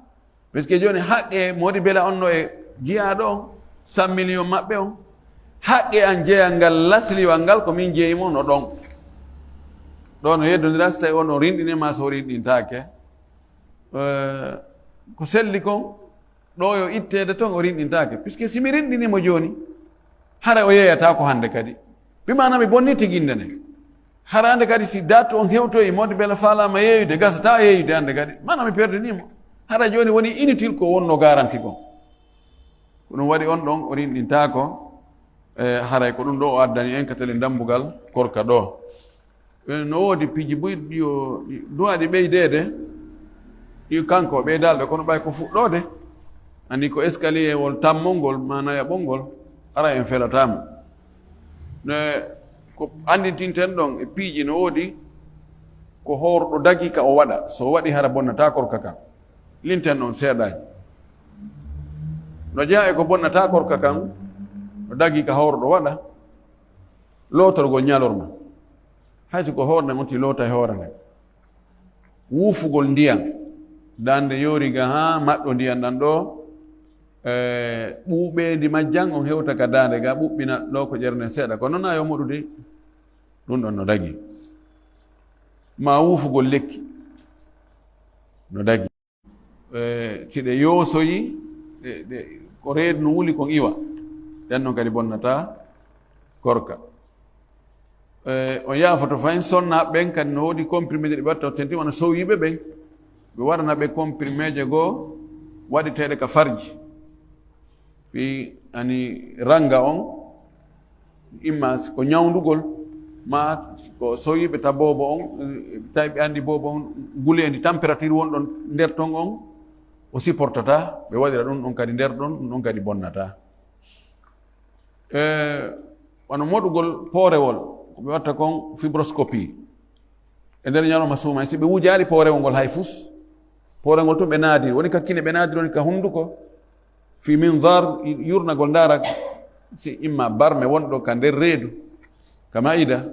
Speaker 1: par ce que joni haqqe modi bela on no e jiyaɗo on 100 millions maɓɓe on haqqe an jeeyal ngal lasliwal ngal ko min jeeyimo no ɗon ɗo no yeddodira so tawi on o rinɗinima so rinɗintake ko selli kon ɗo yo ittede toon o rinɗintake puisque si mi rinɗinimo joni hara o yeeyata ko hande kadi bimana mi bonni tiginde nde hara ande kadi si date on hewtoyi mode bela falama yeeyude gasata yeeyude ande kadi mana mi perdinimo hara joni woni inutile ko wonno garanti kon ko ɗum waɗi on ɗon o rinɗintako haray ko ɗum ɗo o addani en katele dambugal korka ɗo no woodi piiji buyɗi yo duwaɗi ɓeydede ɗi kanko ɓeydalɓe kono ɓay ko fuɗɗode andi ko escalier wol tammolngol manaya ɓolngol ara en felatama ne ko andintinten ɗon e piiji no woodi ko horɗo dagi ka o waɗa so waɗi hara bonnata korka kam linten ɗon seeɗaji no jeeya e ko bonnata korka kam no dagi ka horɗo waɗa lotorgol ñalorma hayso ko hoorde moti loota e hoore nde wuufugol ndiyam dande yoriga ha maɗɗo ndiyam ɗan ɗo ɓuuɓeedi majjan on hewta ka dande ga ɓuɓɓina ɗo ko ƴerne seeɗa ko noon a yomoɗude ɗum ɗon no dagi ma wuufugol lekki no dagi si ɗe yoosoyi ko reedu no wuli kon iwa ɗen noon kadi bonnata korka on yaafoto fayin sonnaɓe ɓen kadi no woodi comprimé je ɗi watta tentima no sowiɓe ɓen ɓe waɗana ɓe comprimé je goo waɗiteɗe ka farji fi ani ranga on imma ko ñawdugol ma ko sowiɓe ta bobo on tawi ɓe andi bobo on gulendi température wonɗon nder ton on o supportata ɓe waɗira ɗum ɗon kadi nder ɗon ɗum ɗon kadi bonnata wono moɗugol poorewol ko ɓe watta kon fibroscopie e nder ñalawma suuma si ɓe wujaali poorewol ngol hay fus poorewol ngol tun ɓe naadiri woni ka kine ɓe naadiri woni ka hunnduko fi mindar yurnagol ndaara si imma barme wonɗo ka nder reedu ka maida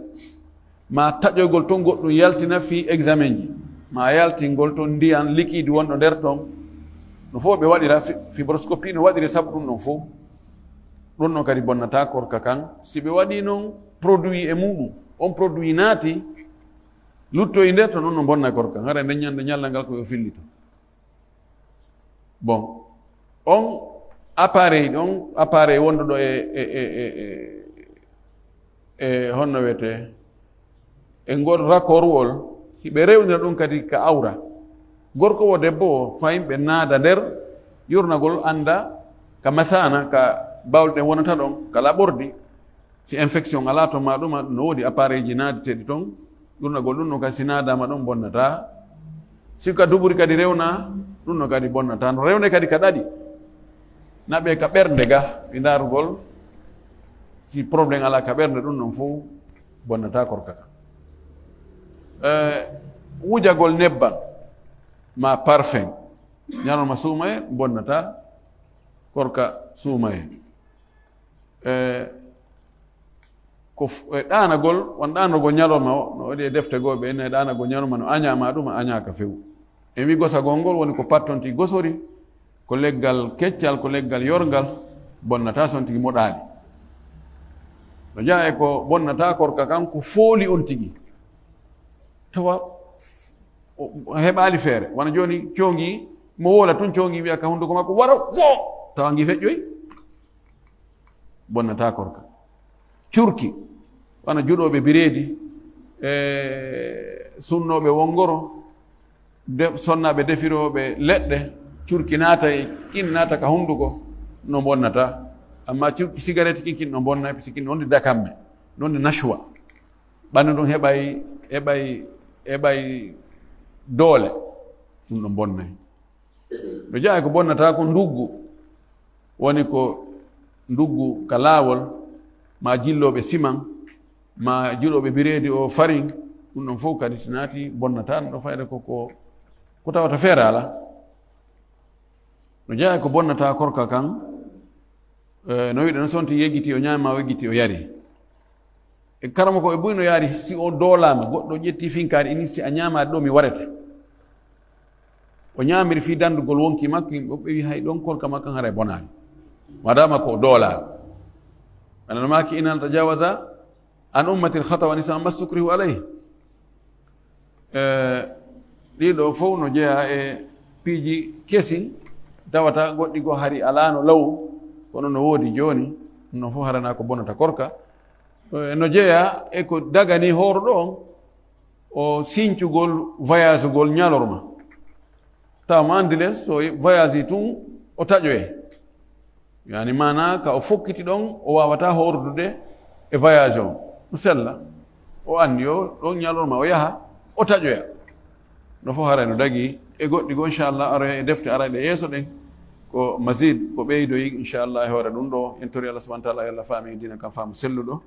Speaker 1: ma taƴoygol toon goɗɗum yaltina fi examen ji ma yaltingol toon ndiyan liquide wonɗo nder toon no fof ɓe waɗira fibroscopie no waɗiri sabu ɗum ɗon fof ɗum ɗon kadi bonnata korka kan si ɓe waɗi noon produit e muɗum on produit naati luttoyi nder to ɗum no bonna korka hara nde ñande ñalla ngal koyo fillito bon on appareil wonɗo ɗo e honno wiyete e ngol raccord wol hiɓe rewnira ɗum kadi ka awra gorko wo debbo o fayin ɓe naada nder yurnagol anda ka mathana ka bawɗe wonata ɗon kala ɓordi si infection ala to ma ɗuma no woodi appareil ji naaditeɗi toon yurnagol ɗum no kadi si naadama ɗon bonnata sika duɓuri kadi rewna ɗum no kadi bonnata no rewne kadi ka ɗaɗi naɓe ka ɓernde ga ɓe ndarugol si probléme ala ka ɓernde ɗum ɗon fof bonnata korka ka wujagol nebban ma parfum ñalawma suumaye bonnata korka suumaye ko ɗanagol won ɗanagol ñalawma o no waɗi e defte goo ɓe ene ɗanagol ñalawma no añama ɗum a añaka fewu e wi gosagol ngol woni ko pattonti gosori ko leggal keccal ko leggal yorgal bonnata son tigi moɗaali no jaa e ko bonnata korka kan ko fooli on tigi tawa heɓaali feere wona jooni coongi mo woola tun coongi wiya ka hunduko makko wara wo tawa ngi feƴƴoy bonnata korka curki wona juɗoɓe bireedi e sunnooɓe wongoro sonnaɓe defiroɓe leɗɗe curki naata e kin naata ka hunduko no bonnata amma curki cigarette kinkin no bonna par ce que noon de dakamme noon de nashwa ɓanndu ɗum heɓay doole ɗum ɗo bonnay no jaa ko bonnata ko nduggu woni ko nduggu ka laawol ma jilloɓe siman ma juɗoɓe bireedi o farin ɗum ɗon fof kadi so naati bonnata no ɗo fayde ko tawata feere ala no jaa ko bonnata korka kan no wiɗe no sonti yeggiti o ñaama o yeggiti o yari e karama ko e buyno yaari si o doolama goɗɗo ƴetti finkaari ini si a ñaamaɗe ɗo mi warete o ñaamiri fi dandugol wonki makko yimɓe ɓe wi hay ɗon korka makko hara e bonaani madama ko o doolaaɗo anano maki inan tajawaza an ummati lhata wa nisa ma sukrihu alayhi ɗiɗo fof no jeeya e piiji kesi tawata goɗɗi goo hari alaano law kono no woodi jooni ɗum noon fof harana ko bonnata korka no jeeya e ko dagani hooro ɗo on o siñcugol voyage gol ñalorma tawa mo andi les so voyage yi tun o taƴoye yani mana ka o fokkiti ɗon o wawata hordude e voyage on ɗum sella o andi o ɗon ñalorma o yaha o taƴoya no fof haray no dagi e goɗɗi goo inchallah ara e defte arayɗe yeeso ɗen ko masid ko ɓeydoyi inchallah e hoore ɗum ɗo en tori allah subahana taala yo allah faami e dina kam faamu selluɗo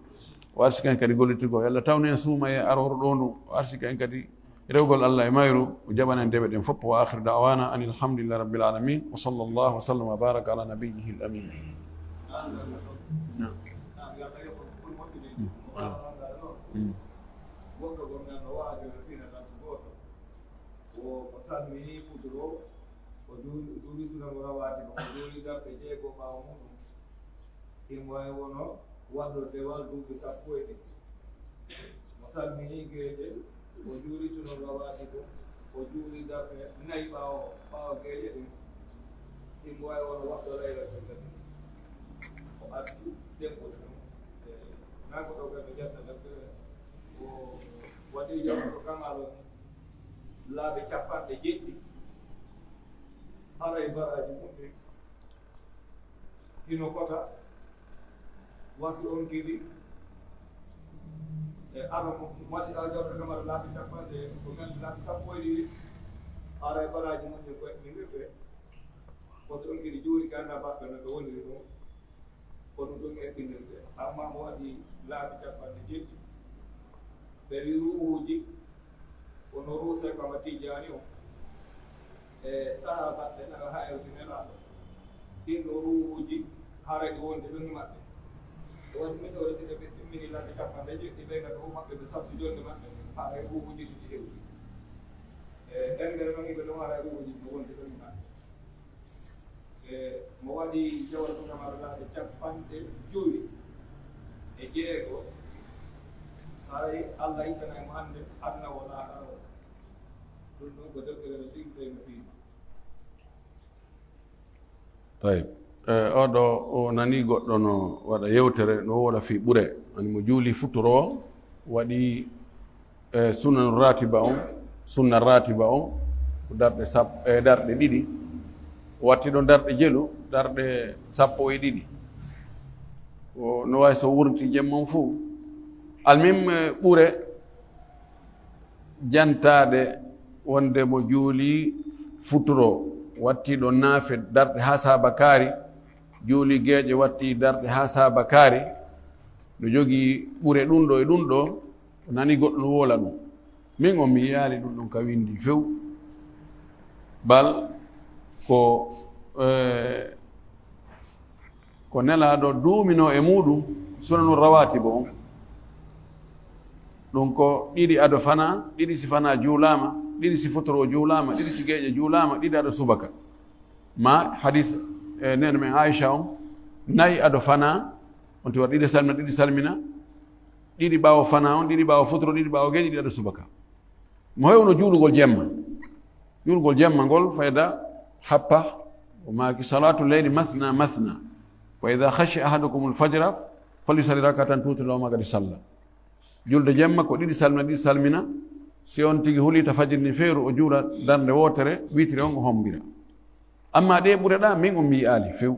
Speaker 1: o arsika en kadi gollitigo yo allah tawni en suuma e aroro ɗo ndu o arsika en kadi rewgol allah e mayru o jaɓana en deɓe ɗen fof wa akhiru dawana an alhamdulillah rabbil alamin wa sallllahu wa sallam wa baraka ala nabiyihi l amin
Speaker 2: o salmini puturo o duuɓi sunamo rawati o duuɓi darɗe jeego ɓaawo muɗum himo wawi wono waddorde wal duuɓi sappo e ɗiɗi mo salmini geeƴe o juuri suno rawati ɗum o juuri darɗe nayi ɓaawo geeƴe ɗin himo wawi wono waɗɗo laylatul kadi o arti ɗenɓude ɗum nanko ɗo kadi jetta deftere o waɗi jawto kamaro laaɓe capanɗe jeɗɗi ara e baraji muɗɗi hino kota wasi on kiri e ara waɗi a jawto kamaro laaɓe capanɗe ko gandi laaɓe sappo e ɗiɗi ara e baraji muɗɗi ko ɗi ndefe wasi on kiri juuri ganda baɓɓe no ɓe woniri ɗum ko ɗum ɗum eɓɓinirde amma mo waɗi laaɓe capanɗe jeɗɗi ɓeri ruuhuji wono ruuse kama tijani o e sahabaɓe naga ha ewtinelaɗo ɗin ɗo ruuhuji hareɗi wonde ɗum maɓɓe e waɗi misore siɗe ɓe timmini ladde capanɗe jeɗɗi ɓeyga ɗo maɓɓe ɓe sarsi jonde maɓɓe haare ruuhuji ɗiɗi hewti e ɗenɗere noon ɓe ɗon haara ruuhuji no wonde ɗum maɓɓe mo waɗi jawal ɗum kamaraɗaɓe capanɗe joyi e jeego haray Allah yiɗana mo hannde adna wona hara ɗum ɗum ko deftere no tigɗe no fiima
Speaker 1: tayib oɗo o nani goɗɗo no waɗa yewtere no wola fi ɓure ani mo juuli futuro waɗi sunna ratiba on ko darɗe darɗe ɗiɗi watti ɗo darɗe jelu darɗe 12 o no wawi so wurti jemmon fuu almim ɓure jantade wonde mo juuli futuro watti ɗo naafe darɗe ha sahaba kaari juuli geeƴe watti darɗe ha sahaba kaari no jogii ɓure ɗum ɗo e ɗum ɗo o nani goɗɗo no wola ɗum min on mi yiyaali ɗum ɗon ka windi few bal ko nelaaɗo duumino e muɗum sunanu rawatibo on ɗum ko ɗiɗi ado fana ɗiɗi si fana juulama ɗiɗi si fotoro juulama ɗiɗi si geeƴe juulama ɗiɗi aɗo subaka ma hadis nene men Aisha on 4 ado fana on ti waɗa ɗiɗi salmina ɗiɗi ɓaawo fana on ɗiɗi ɓaawo fotoro ɗiɗi ɓaawo geeƴe ɗiɗi aɗo subaka mo hewno juulugol jemma ngol fayda happa o maaki salatu leyli mathna wa ida khashi ahadukum lfajra falyusalli rakatan tutulaw magadi salla julde jemma ko ɗiɗi salmina si on tigi hulita fajiri ni feeru o juula darnde wotere witiri on o hombira amma ɗe ɓureɗa min on mi yiyaali few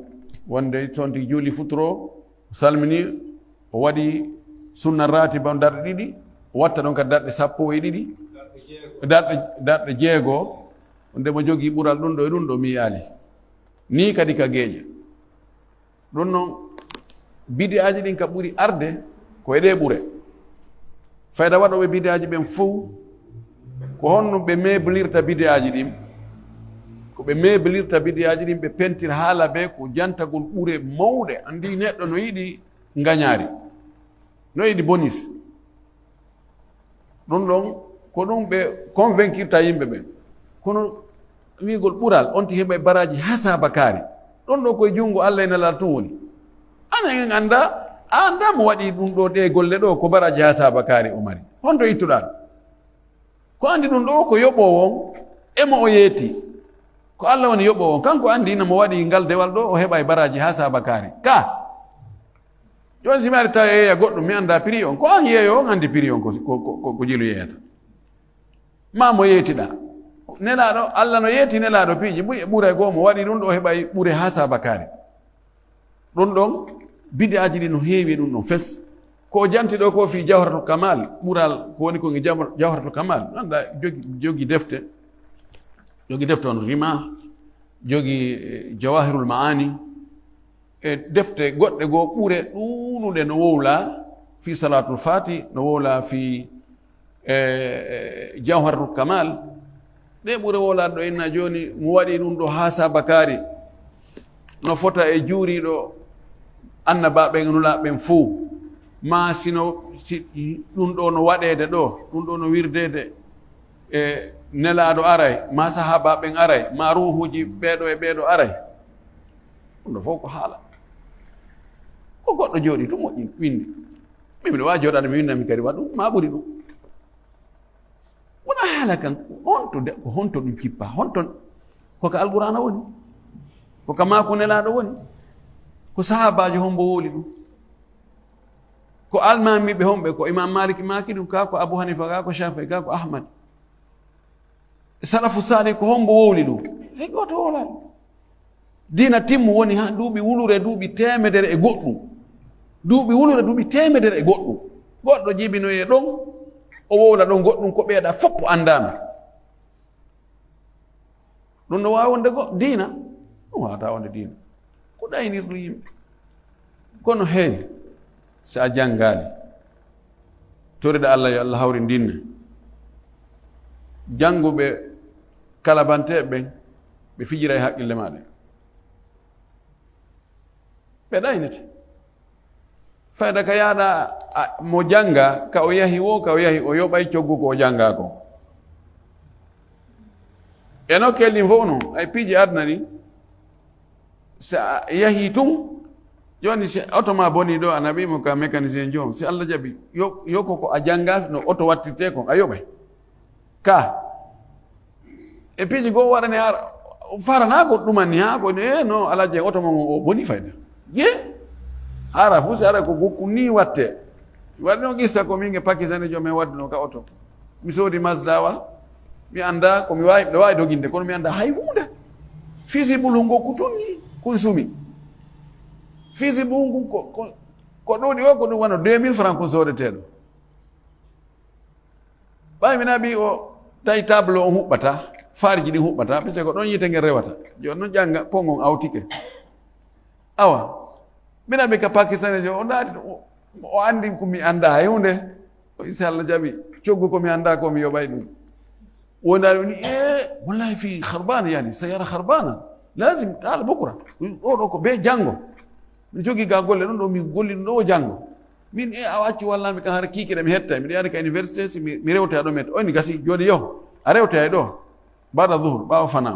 Speaker 1: wonde so on tigi juuli futuro o salmini o waɗi sunna ratiba on darɗe ɗiɗi o watta ɗon kadi darɗe 12 darɗe jeegoo nde mo jogii ɓural ɗum ɗo e ɗum ɗo mi yiyaali ni kadi ka geeƴe ɗum noon bidiaji ɗin ka ɓuri arde ko e ɗe ɓure fayda waɗoɓe bidiaji ɓen fof ko honno ɓe meblirta bidiaji ɗin ɓe pentira haala ɓe ko jantagol ɓure mawɗe andi neɗɗo no yiɗi ngañaari no yiɗi bonis ɗum ɗon ko ɗum ɓe convaincirta yimɓe ɓen kono wiigol ɓural on ti heɓa baraji ha sabakari ɗon ɗo koye junngo Allah ene lala tun woni ana en anda mo waɗi ɗum ɗo ɗe golle ɗo ko baraji ha sabakari o mari honto ittuɗa ko andi ɗum ɗo ko yoɓowo on emo o yeeti ko Allah woni yoɓowo on kanko andi ina mo waɗi ngal dewal ɗo o heɓa e baraji ha sabakari ka joni simi ari taw yeeya goɗɗum mi anda prix on ko an yeeyo on andi prix on ko jilu yeeyata ma mo yeetiɗa nelaɗo Allah no yeeti nelaɗo piiji ɓuura goo mo waɗi ɗum ɗo heɓay ɓure ha sabakari ɗum ɗon bidiaji ɗi no heewi ɗum ɗon fes ko janti ɗo ko fi jawharatul kamal ɓural ko woni koge jawharatul kamal anda jogi defte on rima jogi jawahirul maani e defte goɗɗe goo ɓure ɗuunuɗe no wowla fi salatul fati no wowla fi jawharatul kamal ɗe ɓure wolaɗo ɗo inna joni mo waɗi ɗum ɗo ha sabakari no fota e juuriɗo annabaɓe nulaɓen fuu ma sino si ɗum ɗo no waɗede ɗo ɗum ɗo no wirdede e nelaɗo aray ma sahabaɓen aray ma ruhuji ɓeeɗo e ɓeeɗo aray ɗum ɗo fof ko haala ko goɗɗo jooɗi to moƴƴi windi mimine wawi jooɗade mi windami kadi waɗ ɗum ma ɓuri ɗum wona haala kan ko honto ɗum kippa honton koko alqur'ana woni koko maako nelaɗo woni ko sahabaji hombo wooli ɗum ko almamiɓe homɓe ko imam maliki maki ɗum ka ko abou hanifa ka ko shafii ka ko ahmad salafu sali ko hombo wowli ɗum hay goto wolani dina timmu woni ha duuɓi wulure duuɓi temedere e goɗɗum goɗɗo jibinoye ɗon o wowla ɗon goɗɗum ko ɓeeɗa fopp andama ɗum no wawi wonde diina ɗum wawata wonde diina ko ɗaynirɗum yimɓe kono hey sa janngali torida Allah yo Allah hawri ndinna jannguɓe kalabanteɓe ɓen ɓe fijira e haqqille maɗa ɓe ɗaynete fayda ka yaaɗa mo jannga ka o yahi wo ka o yahi o yoɓay coggu ko o jannga ko eno kellin fof no ay piiji aduna ɗi so a yahi tun joni si auto ma boni ɗo a naɓimo ka mécanicien jo si Allah jaɓi yokko ko a jannga no auto wattirte ko a yoɓay ka e piiji goo waɗani farana ko ɗumanni ha ko no ala je auto mon o boni fayda ye hara fu si ara ko gokku ni watte waɗi no qissa ko min e pakisane jo min waddino ka auto mi soodi masda wa mi anda komi wawi ɓe wawi doginde kono mi anda hay hunde visible hu gokku tunni kun sumi visible hu ko ɗuuɗi o ko ɗum wona 2000 francs kun sodeteɗo ɓay mi naɓi o tawi table o huɓɓata fariji ɗi huɓɓata puisque ko ɗon yite ngel rewata joni noon ƴanga kongon awtike awa mina ɓe ka pakistane jo o naati o anndi komi annda hay hunde o isi Allah jaɓi coggu komi annda komi yoɓay ɗum wondaari woni wallahi fi harbana yani sayara harbana lazim taala bokora ɗo ko be janngo mi jogii ga golle ɗon ɗo mi golli ɗum ɗo o janngo min a acci wallami kan hara kiikiɗe mi hetta miɗo yaani ka université si mi rewta ɗo mette oyni gasi jooni yo a rewta e ɗo mbaɗa duhur ɓaawa fana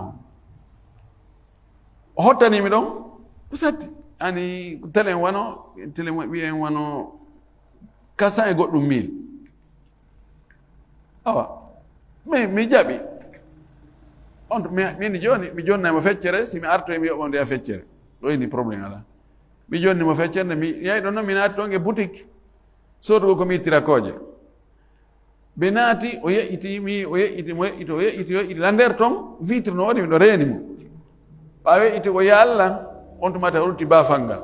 Speaker 1: o hottanimi ɗon ko satti ani télé en wano télé wiyen wano 400 e goɗɗum 1000 awa mi jaɓi on min joni mi jonnaymo feccere si mi artoye mi yoɓo ndeya feccere ɗoyni probléme ala mi jonnimo feccere nde mi yahi ɗon noon mi naati ɗon e boutique sodugo komi ittira kooje ɓe naati o yeƴƴitimi o yeƴƴiti la nder toon vitre no waɗi miɗo reeni mo ɓa weƴƴiti o ya Allah on tumata o rutti bafal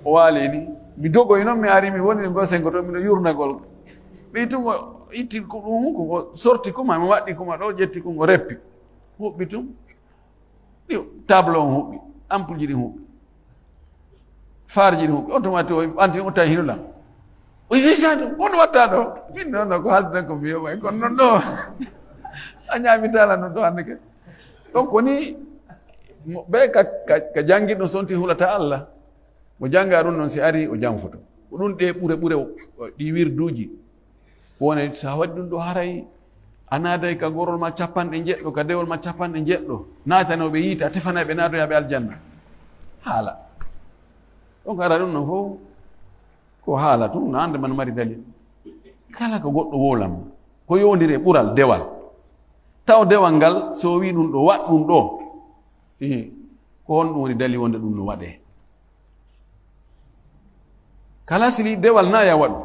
Speaker 1: o waali ni mi dogoy noon mi ari mi woni go sengo to miɗo yurnagol ɓi tun o itti ɗum ko sorti kuma mi waɗɗi kuma ɗo ƴetti kum o reppi huɓɓi tun ɗi table on huɓɓi ampoule ji ɗi huɓɓi farji ɗi huɓɓi on tumati o ɓanti o tawi hinuɗam o yejani on watta ɗo min noon ko halduɗen ko mi yoɓay kono noon ɗo a ñamitala noon ɗo hannde ke donc woni ɓe ka jangguiɗo sonti hulata Allah mo jangga ɗum noon si ari o janfoto ko ɗum ɗe ɓure ɗi wirduji wona sa waɗi ɗum ɗo haray a naaday ka gorol ma capanɗe jeɗɗo ka dewol ma capanɗe jeɗɗo naatanoɓe yiita a tefanaɓe naatoyaɓe aljanna haala donc ara ɗum noon fof ko haala tun nande man mari dalil kala ko goɗɗo wolam ko yowdiri e ɓural dewal taw dewal ngal so wi ɗum ɗo waɗ ɗum ɗo ko honɗum woni dali wonde ɗum no waɗe kala sili dewal na ya waɗu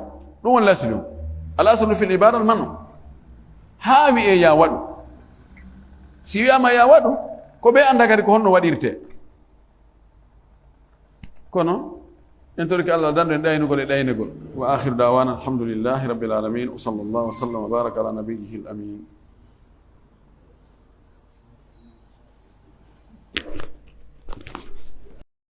Speaker 1: ɗum woni lasili al aslu fil ibada mano ha wi e ya waɗu si wiyama ya waɗu ko ɓe anda kadi ko honno waɗirte kono en torki Allah dando en ɗaynugol e ɗaynugol wa akhiru dawana alhamdulillahi rabbil alamin wa sallallahu wa sallam wa baraka ala nabiyyihi al amin